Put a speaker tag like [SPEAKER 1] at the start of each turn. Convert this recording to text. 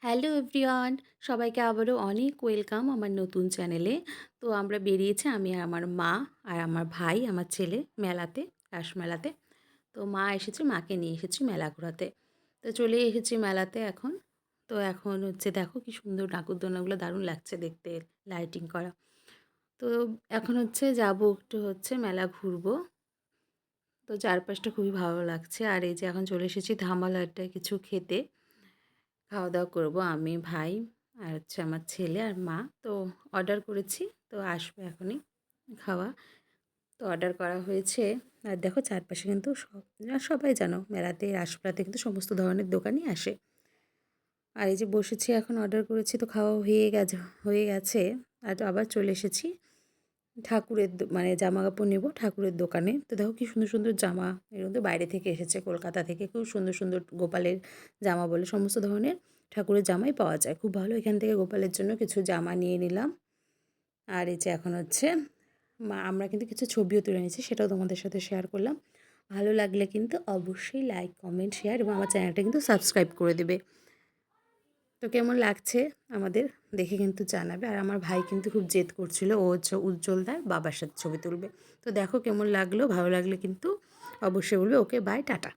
[SPEAKER 1] Hello everyone, সবাইকে আবারও অনেক ওয়েলকাম আমার নতুন চ্যানেলে। তো আমরা বেরিয়েছি আমি আর আমার মা আর আমার ভাই, আমার ছেলে মেলাতে, রাসমেলাতে। তো মা এসেছে, মাকে নিয়ে এসেছি মেলা ঘোরাতে। তো চলে এসেছি মেলাতে এখন। তো এখন হচ্ছে দেখো কি সুন্দর নাগরদোলনাগুলো, দারুণ লাগছে দেখতে, লাইটিং করা। তো এখন হচ্ছে যাবো একটু হচ্ছে মেলা ঘুরবো। তো চারপাশটা খুবই ভালো লাগছে। আর এই যে এখন চলে এসেছি ধামাল কিছু খেতে। খাওয়া-দাওয়া করব আমি, ভাই আর হচ্ছে আমার ছেলে আর মা। তো অর্ডার করেছি। তো আসবে এখনই খাওয়া। তো অর্ডার করা হয়েছে। আর দেখো চারপাশে কিন্তু সবাই জানো মেলাতে, রাসমেলাতে কিন্তু সমস্ত ধরনের দোকানই আসে। আর এই যে বসেছি এখন, অর্ডার করেছি তো খাওয়া হয়ে গেছে। আর আবার চলে এসেছি ঠাকুরের মানে জামাকাপড় নেব ঠাকুরের দোকানে। তো দেখো কি সুন্দর সুন্দর জামা, এর মধ্যে বাইরে থেকে এসেছে, কলকাতা থেকে খুব সুন্দর সুন্দর গোপালের জামা বলে সমস্ত ধরনের ঠাকুরের জামাই পাওয়া যায়, খুব ভালো। এখান থেকে গোপালের জন্য কিছু জামা নিয়ে নিলাম। আর এই যে এখন হচ্ছে আমরা কিন্তু কিছু ছবিও তুলে নিয়েছি, সেটাও তোমাদের সাথে শেয়ার করলাম। ভালো লাগলে কিন্তু অবশ্যই লাইক, কমেন্ট, শেয়ার এবং আমার চ্যানেলটা কিন্তু সাবস্ক্রাইব করে দেবে। তো কেমন লাগছে আমাদের দেখে কিন্তু জানাবে। আর আমার ভাই কিন্তু খুব জেদ করছিল, ও হচ্ছে উজ্জ্বলদার বাবার সাথে ছবি তুলবে। তো দেখো কেমন লাগলো, ভালো লাগলে কিন্তু অবশ্যই বলবে। ওকে, বাই, টাটা।